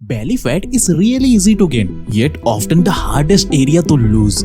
Belly fat is really easy to gain, yet often the hardest area to lose.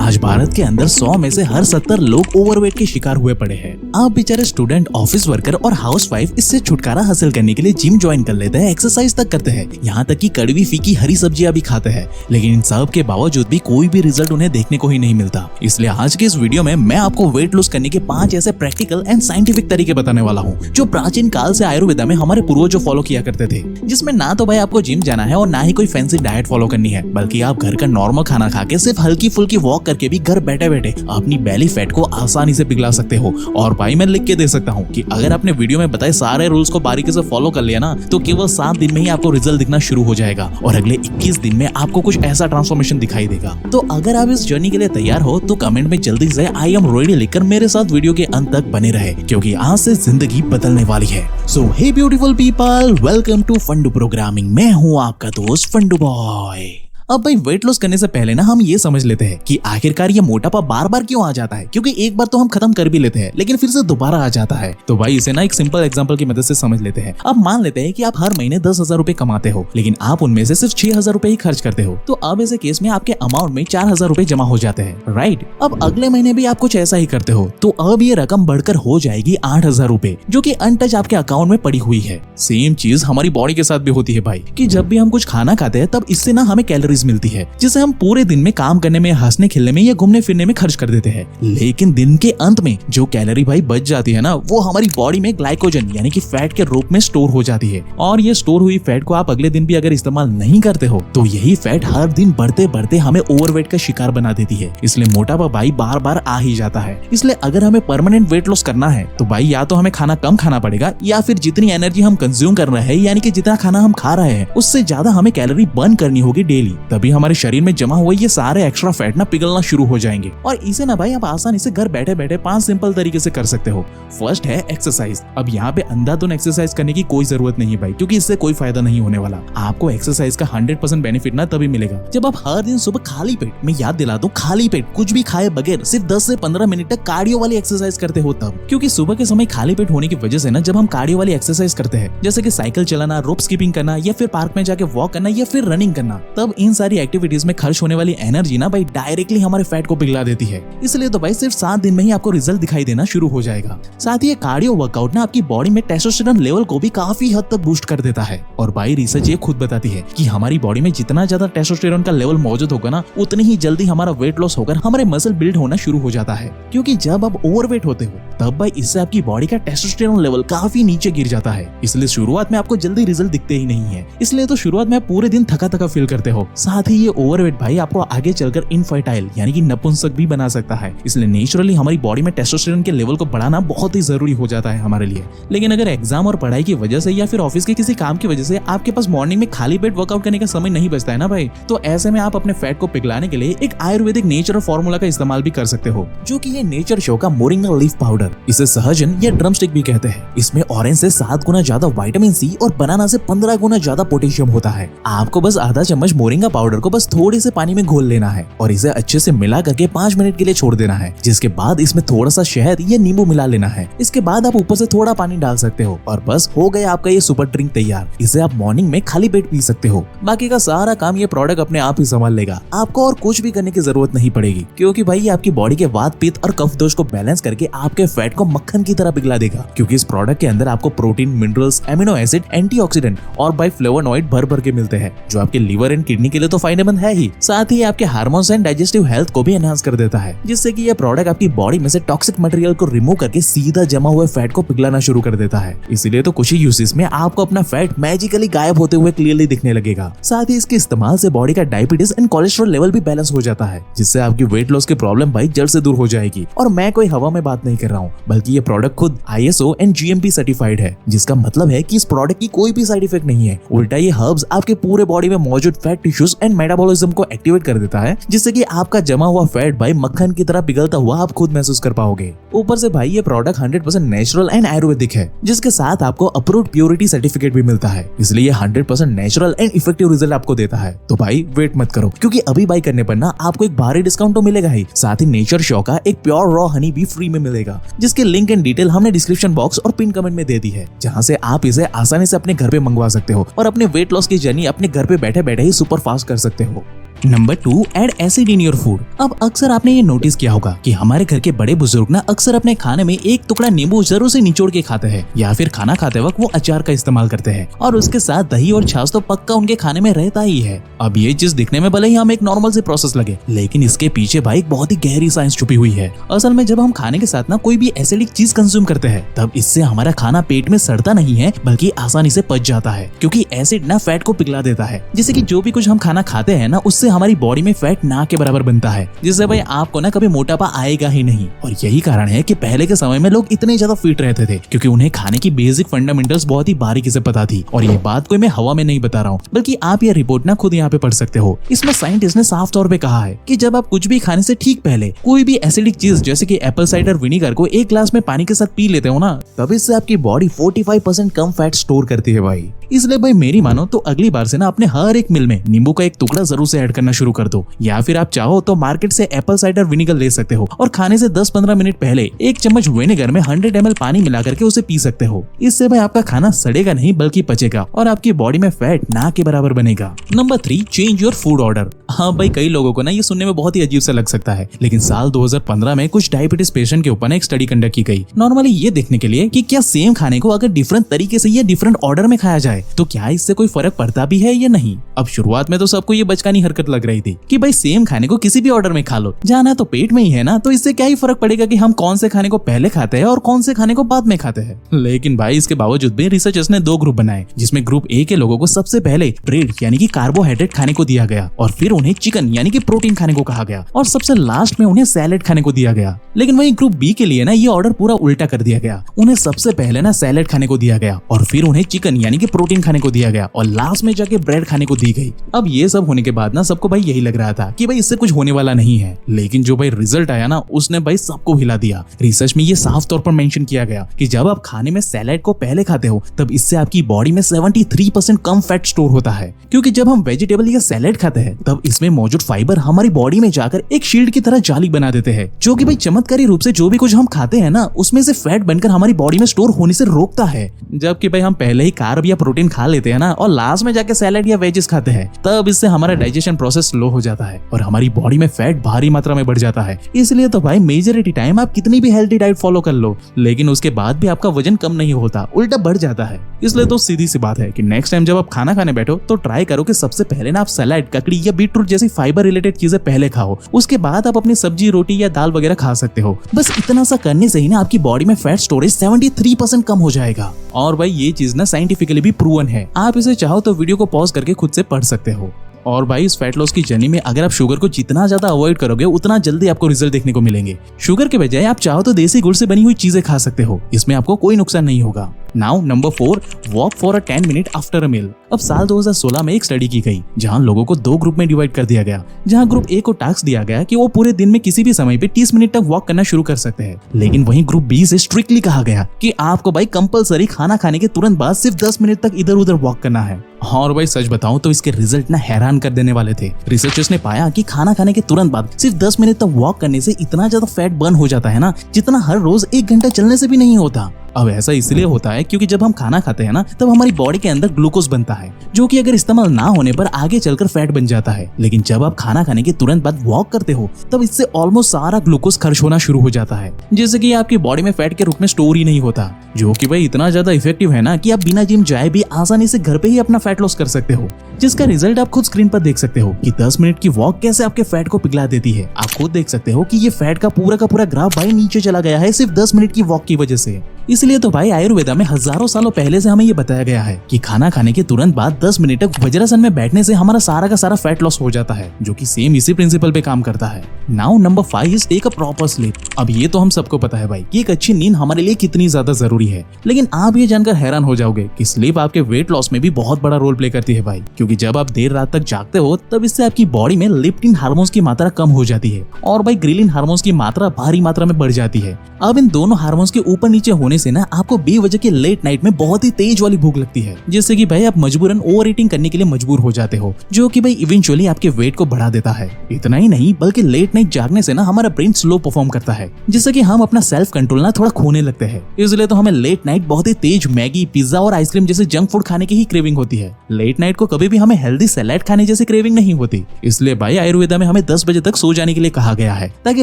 आज भारत के अंदर 100 में से हर 70 लोग ओवरवेट के शिकार हुए पड़े हैं। आप बेचारे स्टूडेंट, ऑफिस वर्कर और हाउसवाइफ इससे छुटकारा हासिल करने के लिए जिम ज्वाइन कर लेते हैं, एक्सरसाइज तक करते हैं, यहाँ तक कि कड़वी फीकी हरी सब्जियां भी खाते हैं, लेकिन इन सब के बावजूद भी कोई भी रिजल्ट उन्हें देखने को ही नहीं मिलता। इसलिए आज के इस वीडियो में मैं आपको वेट लूज करने के 5 ऐसे प्रैक्टिकल एंड साइंटिफिक तरीके बताने वाला हूँ जो प्राचीन काल से आयुर्वेदा में हमारे पूर्वजों फॉलो किया करते थे, जिसमें ना तो भाई आपको जिम जाना है और ना ही कोई फैंसी डाइट फॉलो करनी है, बल्कि आप घर का नॉर्मल खाना खा के सिर्फ हल्की फुल्की वॉक करके भी घर बैठे बैठे अपनी बेली फैट को आसानी से पिघला सकते हो। और भाई मैं लिख के दे सकता हूँ कि अगर आपने वीडियो में बताए सारे रूल्स को बारीकी से फॉलो कर लिया ना, तो केवल 7 दिन में ही आपको रिजल्ट दिखना शुरू हो जाएगा और अगले 21 दिन में आपको कुछ ऐसा ट्रांसफॉर्मेशन दिखाई देगा। तो अगर आप इस जर्नी के लिए तैयार हो तो कमेंट में जल्दी से आई एम रेडी लिखकर मेरे साथ वीडियो के अंत तक बने रहे, क्योंकि आज से जिंदगी बदलने वाली है। So hey beautiful people, welcome to Fundoo programming. मैं हूँ आपका दोस्त फंडू बॉय। अब भाई वेट लॉस करने से पहले ना हम ये समझ लेते हैं कि आखिरकार ये मोटापा बार बार क्यों आ जाता है, क्योंकि एक बार तो हम खत्म कर भी लेते हैं लेकिन फिर से दोबारा आ जाता है। तो भाई इसे ना एक सिंपल एग्जांपल की मदद से समझ लेते हैं। अब मान लेते हैं कि आप हर महीने 10,000 रुपए कमाते हो, लेकिन आप उनमें से सिर्फ 6,000 रुपए ही खर्च करते हो। तो अब ऐसे केस में आपके अमाउंट में 4,000 रुपए जमा हो जाते हैं, राइट। अब अगले महीने भी आप कुछ ऐसा ही करते हो, तो अब ये रकम बढ़कर हो जाएगी 8,000 रुपए, जो कि अनटच आपके अकाउंट में पड़ी हुई है। सेम चीज हमारी बॉडी के साथ भी होती है भाई, कि जब भी हम कुछ खाना खाते हैं तब इससे ना हमें कैलोरीज मिलती है, जिसे हम पूरे दिन में काम करने में, हंसने खेलने में या घूमने फिरने में खर्च कर देते हैं। लेकिन दिन के अंत में जो कैलोरी भाई बच जाती है ना, वो हमारी बॉडी में ग्लाइकोजन यानी कि फैट के रूप में स्टोर हो जाती है। और ये स्टोर हुई फैट को आप अगले दिन भी अगर इस्तेमाल नहीं करते हो तो यही फैट हर दिन बढ़ते बढ़ते हमें ओवरवेट का शिकार बना देती है। इसलिए मोटापा भाई बार बार आ ही जाता है। इसलिए अगर हमें परमानेंट वेट लॉस करना है तो भाई या तो हमें खाना कम खाना पड़ेगा, या फिर जितनी एनर्जी हम कंज्यूम कर रहे हैं यानी कि जितना खाना हम खा रहे हैं उससे ज्यादा हमें कैलोरी बर्न करनी होगी डेली। तभी हमारे शरीर में जमा हुए ये सारे एक्स्ट्रा फैट ना पिघलना शुरू हो जाएंगे। और इसे ना भाई आप आसानी से घर बैठे बैठे 5 सिंपल तरीके से कर सकते हो। फर्स्ट है एक्सरसाइज। अब यहाँ पे अंधाधुन एक्सरसाइज करने की कोई जरूरत नहीं है भाई, क्योंकि इससे कोई फायदा नहीं होने वाला। आपको एक्सरसाइज का 100% बेनिफिट ना तभी मिलेगा जब आप हर दिन सुबह खाली पेट, मैं याद दिला दूं, खाली पेट कुछ भी खाए बगैर सिर्फ 10 से 15 मिनट तक कार्डियो वाली एक्सरसाइज करते हो तब। क्योंकि सुबह के समय खाली पेट होने की वजह से ना जब हम कार्डियो वाली एक्सरसाइज करते हैं, जैसे कि साइकिल चलाना, रोप स्किपिंग करना, या फिर पार्क में जाके वॉक करना, या फिर रनिंग करना, तब इन सारी एक्टिविटीज में खर्च होने वाली एनर्जी ना भाई डायरेक्टली हमारे फैट को पिघला देती है। इसलिए तो भाई सिर्फ 7 दिन में ही आपको रिजल्ट दिखाई देना शुरू हो जाएगा। साथ ही कार्डियो वर्कआउट ना आपकी बॉडी में टेस्टोस्टेरोन लेवल को भी काफी हद तक बूस्ट कर देता है। और भाई रिसर्च ये खुद बताती है कि हमारी बॉडी में जितना ज्यादा टेस्टोस्टेरोन का लेवल मौजूद होगा ना, उतनी ही जल्दी हमारा वेट लॉस होकर हमारे मसल बिल्ड होना शुरू हो जाता है। क्योंकि जब आप ओवरवेट होते हो तब भाई इससे आपकी बॉडी का टेस्टोस्टेरोन लेवल काफी नीचे गिर जाता है। इसलिए शुरुआत में आपको जल्दी रिजल्ट दिखते ही नहीं है। इसलिए तो शुरुआत में आप पूरे दिन थका थका फील करते हो। साथ ही ये ओवरवेट भाई आपको आगे चलकर इनफर्टाइल यानी कि नपुंसक भी बना सकता है। इसलिए नेचुरली हमारी बॉडी में टेस्टोस्टेरोन के लेवल को बढ़ाना बहुत ही जरूरी हो जाता है हमारे लिए। लेकिन अगर एग्जाम और पढ़ाई की वजह से या फिर ऑफिस के किसी काम की वजह से आपके पास मॉर्निंग में खाली पेट वर्कआउट करने का समय नहीं बचता है ना भाई, तो ऐसे में आप अपने फैट को पिघलाने के लिए एक आयुर्वेदिक नेचुरल फॉर्मूला का इस्तेमाल भी कर सकते हो, जो कि ये नेचर शो का मोरिंगा लीफ पाउडर। इसे सहजन या ड्रमस्टिक भी कहते हैं। इसमें ऑरेंज से 7 गुना ज्यादा विटामिन सी और बनाना से 15 गुना ज्यादा पोटेशियम होता है। आपको बस आधा चम्मच मोरिंगा पाउडर को बस थोड़े से पानी में घोल लेना है और इसे अच्छे से मिला करके 5 मिनट के लिए छोड़ देना है, जिसके बाद इसमें थोड़ा सा शहद या नींबू मिला लेना है। इसके बाद आप ऊपर से थोड़ा पानी डाल सकते हो और बस हो गया आपका ये सुपर ड्रिंक तैयार। इसे आप मॉर्निंग में खाली पेट पी सकते हो। बाकी का सारा काम ये प्रोडक्ट अपने आप ही संभाल लेगा। आपको और कुछ भी करने की जरूरत नहीं पड़ेगी, क्योंकि भाई ये आपकी बॉडी के वात, पित्त और कफ दोष को बैलेंस करके आपके फैट को मक्खन की तरह पिघला देगा। क्योंकि इस प्रोडक्ट के अंदर आपको protein, minerals, amino acid, antioxidant और भाई फ्लेवोनॉइड भर भर के मिलते हैं, जो आपके लीवर एंड किडनी के लिए तो फायदेमंद है ही, साथ ही आपके हार्मोन्स एंड डाइजेस्टिव हेल्थ को भी एनहांस कर देता है, जिससे कि ये प्रोडक्ट आपकी बॉडी में से टॉक्सिक मटेरियल को रिमूव करके सीधा जमा हुए फैट को पिघलाना शुरू कर देता है। इसीलिए तो कुछ ही यूसेस में आपको अपना फैट मैजिकली गायब होते हुए क्लियरली दिखने लगेगा। साथ ही इसके इस्तेमाल से बॉडी का डायबिटीज एंड कोलेस्ट्रॉल लेवल भी बैलेंस हो जाता है, जिससे आपकी वेट लॉस की प्रॉब्लम भाई जड़ से दूर हो जाएगी। और मैं कोई हवा में बात नहीं कर रहा हूँ, बल्कि ये प्रोडक्ट खुद ISO एंड GMP सर्टिफाइड है, जिसका मतलब है कि इस प्रोडक्ट की कोई भी साइड इफेक्ट नहीं है। उल्टा ये हर्ब्स आपके पूरे बॉडी में मौजूद फैट टिश्यूज एंड मेटाबॉलिज्म को एक्टिवेट कर देता है, जिससे कि आपका जमा हुआ फैट भाई मक्खन की तरह पिघलता हुआ आप खुद महसूस कर पाओगे। ऊपर से भाई ये प्रोडक्ट 100% नेचुरल एंड आयुर्वेदिक है, जिसके साथ आपको अप्रूव्ड प्योरिटी सर्टिफिकेट भी मिलता है, इसलिए ये 100% नेचुरल एंड इफेक्टिव रिजल्ट आपको देता है। तो भाई वेट मत करो, क्योंकि अभी बाई करने पर ना आपको एक भारी डिस्काउंट तो मिलेगा ही, साथ ही नेचर शो का एक प्योर रॉ हनी भी फ्री में मिलेगा, जिसके लिंक एंड डिटेल हमने डिस्क्रिप्शन बॉक्स और पिन कमेंट में दे दी है, जहां से आप इसे आसानी से अपने घर पे मंगवा सकते हो और अपने वेट लॉस की जर्नी अपने घर पे बैठे बैठे ही सुपर फास्ट कर सकते हो। Number 2, add acid in your food. अब अक्सर आपने ये नोटिस किया होगा कि हमारे घर के बड़े बुजुर्ग ना अक्सर अपने खाने में एक टुकड़ा नींबू जरूर से निचोड़ के खाते हैं, या फिर खाना खाते वक्त वो अचार का इस्तेमाल करते हैं, और उसके साथ दही और छाछ तो पक्का उनके खाने में रहता ही है। अब ये चीज दिखने में भले ही हमें एक नॉर्मल से प्रोसेस लगे, लेकिन इसके पीछे भाई एक बहुत ही गहरी साइंस छुपी हुई है। असल में जब हम खाने के साथ ना कोई भी एसिडिक चीज कंज्यूम करते हैं, तब इससे हमारा खाना पेट में सड़ता नहीं है, बल्कि आसानी से पच जाता है, क्योंकि एसिड ना फैट को पिघला देता है, जिससे कि जो भी कुछ हम खाना खाते हैं ना, उससे हमारी बॉडी में फैट ना के बराबर बनता है, जिससे भाई आपको ना कभी मोटापा आएगा ही नहीं। और यही कारण है कि पहले के समय में लोग इतने ज्यादा फिट रहते थे, क्योंकि उन्हें खाने की बेसिक फंडामेंटल्स बहुत ही बारीकी से पता थी। और ये बात कोई मैं हवा में नहीं बता रहा हूँ, बल्कि आप ये रिपोर्ट ना खुद यहाँ पे पढ़ सकते हो। इसमें साइंटिस्ट ने साफ तौर पे कहा है कि जब आप कुछ भी खाने से ठीक पहले कोई भी एसिडिक चीज जैसे कि एप्पल साइडर विनीगर को एक ग्लास में पानी के साथ पी लेते हो ना, तब इससे आपकी बॉडी 45% कम फैट स्टोर करती है भाई। इसलिए भाई मेरी मानो तो अगली बार से ना अपने हर एक मील में नींबू का एक टुकड़ा जरूर से ऐड करना शुरू कर दो, या फिर आप चाहो तो मार्केट से एप्पल साइडर विनेगर ले सकते हो और खाने से 10-15 मिनट पहले एक चम्मच विनेगर में 100 ml पानी मिला करके उसे पी सकते हो। इससे भाई आपका खाना सड़ेगा नहीं बल्कि पचेगा और आपकी बॉडी में फैट ना के बराबर बनेगा। Number 3, change your food order. हाँ भाई, कई लोगों को ना ये सुनने में बहुत ही अजीब सा लग सकता है, लेकिन साल 2015 में कुछ डायबिटीज पेशेंट के ऊपर एक स्टडी कंडक्ट की गई, नॉर्मली ये देखने के लिए कि क्या सेम खाने को अगर डिफरेंट तरीके से या डिफरेंट ऑर्डर में खाया जाए तो क्या इससे कोई फर्क पड़ता भी है या नहीं। अब शुरुआत में तो सबको ये बचकानी हरकत लग रही थी कि भाई सेम खाने को किसी भी ऑर्डर में खा लो, जाना तो पेट में ही है ना, तो इससे क्या ही फर्क पड़ेगा कि हम कौन से खाने को पहले खाते हैं और कौन से खाने को बाद में खाते हैं। लेकिन भाई इसके बावजूद भी रिसर्चर्स ने 2 ग्रुप बनाए, जिसमें ग्रुप ए के लोगों को सबसे पहले ब्रेड यानी कि कार्बोहाइड्रेट खाने को दिया गया, और फिर उन्हें चिकन यानी कि प्रोटीन खाने को कहा गया, और सबसे लास्ट में उन्हें सैलेड खाने को दिया गया। लेकिन वहीं ग्रुप बी के लिए ना ये ऑर्डर पूरा उल्टा कर दिया गया, उन्हें सबसे पहले ना सैलेड खाने को दिया गया, और फिर उन्हें चिकन यानी कि प्रोटीन खाने को दिया गया, और लास्ट में जाके ब्रेड खाने को दी गई। अब ये सब होने के बाद ना सबको भाई यही लग रहा था कि भाई इससे कुछ होने वाला नहीं है, लेकिन जो भाई रिजल्ट आया ना उसने भाई सबको हिला दिया। रिसर्च में ये साफ तौर पर मेंशन किया गया कि जब आप खाने में सैलेड को पहले खाते हो तब इससे आपकी बॉडी में 73% कम फैट स्टोर होता है, क्योंकि जब हम वेजिटेबल या सैलेड खाते हैं तब इसमें मौजूद फाइबर हमारी बॉडी में जाकर एक शील्ड की तरह जाली बना देते हैं, जो कि भाई चमत्कारी रूप से जो भी कुछ हम खाते हैं ना उसमें से फैट बनकर हमारी बॉडी में स्टोर होने से रोकता है। जबकि भाई हम पहले ही कार्ब या प्रोटीन खा लेते हैं ना और लास्ट में जाके सैलेड या वेजेस खाते हैं, तब इससे हमारा डाइजेशन प्रोसेस स्लो हो जाता है और हमारी बॉडी में फैट भारी मात्रा में बढ़ जाता है। इसलिए तो भाई मेजॉरिटी टाइम आप कितनी भी हेल्दी डाइट फॉलो कर लो, लेकिन उसके बाद भी आपका वजन कम नहीं होता, उल्टा बढ़ जाता है। इसलिए तो सीधी सी बात है कि नेक्स्ट टाइम जब आप खाना खाने बैठो तो ट्राई करो कि सबसे पहले ना आप सैलेड, ककड़ी या बीटरूट जैसी फाइबर रिलेटेड चीजें पहले खाओ, उसके बाद आप अपनी सब्जी, रोटी या दाल वगैरह खा सकते हो। बस इतना सा करने से ही ना आपकी बॉडी में फैट स्टोरेज 73% कम हो जाएगा। और भाई ये चीज ना साइंटिफिकली भी प्रूवन है, आप इसे चाहो तो वीडियो को पॉज करके खुद से पढ़ सकते हो। और भाई इस फैट लॉस की जर्नी में अगर आप शुगर को जितना ज्यादा अवॉइड करोगे उतना जल्दी आपको रिजल्ट देखने को मिलेंगे। शुगर के बजाय आप चाहो तो देसी गुड़ से बनी हुई चीजें खा सकते हो, इसमें आपको कोई नुकसान नहीं होगा। Now number 4, walk for a 10 minute after a meal. अब साल 2016 में एक स्टडी की गई जहां लोगों को 2 ग्रुप में डिवाइड कर दिया गया, जहां ग्रुप ए को टास्क दिया गया कि वो पूरे दिन में किसी भी समय पे 30 मिनट तक वॉक करना शुरू कर सकते हैं, लेकिन वहीं ग्रुप बी से स्ट्रिक्टली कहा गया कि आपको भाई कंपलसरी खाना खाने के तुरंत बाद सिर्फ 10 मिनट तक इधर उधर वॉक करना है। और भाई सच बताऊं तो इसके रिजल्ट ना हैरान कर देने वाले थे। रिसर्चर्स ने पाया कि खाना खाने के तुरंत बाद सिर्फ 10 मिनट तक वॉक करने से इतना ज्यादा फैट बर्न हो जाता है ना, जितना हर रोज 1 घंटा चलने से भी नहीं होता। अब ऐसा इसलिए होता है क्योंकि जब हम खाना खाते हैं ना तब हमारी बॉडी के अंदर ग्लूकोज बनता है, जो कि अगर इस्तेमाल ना होने पर आगे चलकर फैट बन जाता है। लेकिन जब आप खाना खाने के तुरंत बाद वॉक करते हो तब इससे ऑलमोस्ट सारा ग्लूकोज खर्च होना शुरू हो जाता है, जिससे कि आपकी बॉडी में फैट के रूप में स्टोर ही नहीं होता, जो कि भाई इतना ज्यादा इफेक्टिव है ना कि आप बिना जिम जाए भी आसानी से घर पे ही अपना फैट लॉस कर सकते हो, जिसका रिजल्ट आप खुद स्क्रीन पर देख सकते हो कि 10 मिनट की वॉक कैसे आपके फैट को पिघला देती है। आप खुद देख सकते हो कि ये फैट का पूरा ग्राफ भाई नीचे चला गया है सिर्फ 10 मिनट की वॉक की वजह से। इसलिए तो भाई आयुर्वेदा में हजारों सालों पहले से हमें ये बताया गया है कि खाना खाने के तुरंत बाद 10 मिनट तक वज्रासन में बैठने से हमारा सारा का सारा फैट लॉस हो जाता है, जो कि सेम इसी प्रिंसिपल पे काम करता है। Now number 5 is take a proper sleep. अब ये तो हम सबको पता है भाई कि एक अच्छी नींद हमारे लिए कितनी ज्यादा जरूरी है, लेकिन आप ये जानकर हैरान हो जाओगे कि स्लीप आपके वेट लॉस में भी बहुत बड़ा रोल प्ले करती है भाई, क्योंकि जब आप देर रात तक जागते हो तब इससे आपकी बॉडी में लेप्टिन हार्मोन्स की मात्रा कम हो जाती है और भाई ग्रिलिन हार्मोन्स की मात्रा भारी मात्रा में बढ़ जाती है। अब इन दोनों हार्मोन्स के ऊपर नीचे होने से ना आपको बेवजह की लेट नाइट में बहुत ही तेज वाली भूख लगती है, जिससे कि भाई आप मजबूरन ओवर ईटिंग करने के लिए मजबूर हो जाते हो, जो कि भाई इवेंचुअली आपके वेट को बढ़ा देता है। इतना ही नहीं बल्कि लेट नाइट जागने से ना हमारा ब्रेन स्लो परफॉर्म करता है, जिससे कि हम अपना सेल्फ कंट्रोल ना थोड़ा खोने लगते हैं। इसलिए तो हमें लेट नाइट बहुत ही तेज मैगी, पिज्जा और आइसक्रीम जैसे जंक फूड खाने की ही क्रेविंग होती है। लेट नाइट को कभी भी हमें हेल्दी सैलेड खाने जैसी क्रेविंग नहीं होती। इसलिए भाई आयुर्वेदा में हमें 10 बजे तक सो जाने के लिए कहा गया है, ताकि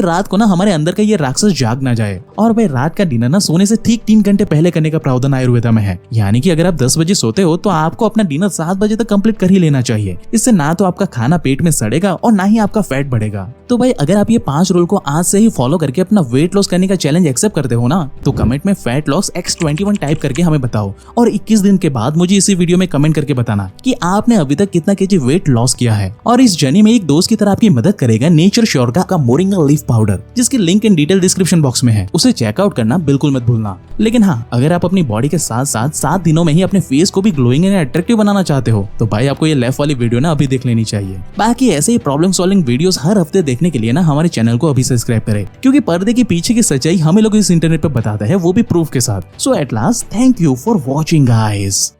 रात को ना हमारे अंदर का ये राक्षस जाग ना जाए। और भाई रात का डिनर ना सोने से ठीक 3 घंटे पहले करने का प्रावधान आयुर्वेदा में है, यानी कि अगर आप 10 बजे सोते हो तो आपको अपना डिनर 7 बजे तक कंप्लीट कर ही लेना चाहिए। इससे ना तो आपका खाना पेट में सड़ेगा और ना ही आपका फैट बढ़ेगा। तो भाई अगर आप ये 5 रूल को आज से ही फॉलो करके अपना वेट लॉस करने का चैलेंज एक्सेप्ट करते हो ना, तो कमेंट में फैट लॉस X21 टाइप करके हमें बताओ और 21 दिन के बाद मुझे इसी वीडियो में कमेंट करके बताना कि आपने अभी तक कितना केजी वेट लॉस किया है। और इस जर्नी में एक दोस्त की तरह आपकी मदद करेगा नेचर श्योर का मोरिंगा लीफ पाउडर, जिसकी link in detail description box में है, उसे चेकआउट करना बिल्कुल मत भूलना। लेकिन हाँ, अगर आप अपनी बॉडी के साथ साथ 7 दिनों में ही अपने फेस को भी ग्लोइंग एंड अट्रैक्टिव बनाना चाहते हो तो भाई आपको ये लेफ्ट वाली वीडियो ना अभी देख लेनी चाहिए। बाकी ऐसे ही प्रॉब्लम सॉल्विंग वीडियोस हर हफ्ते देखने के लिए ना हमारे चैनल को अभी सब्सक्राइब करें, क्योंकि पर्दे के पीछे की सच्चाई हमें लोग इस इंटरनेट पर बताते हैं, वो भी प्रूफ के साथ। So at last thank you for watching guys.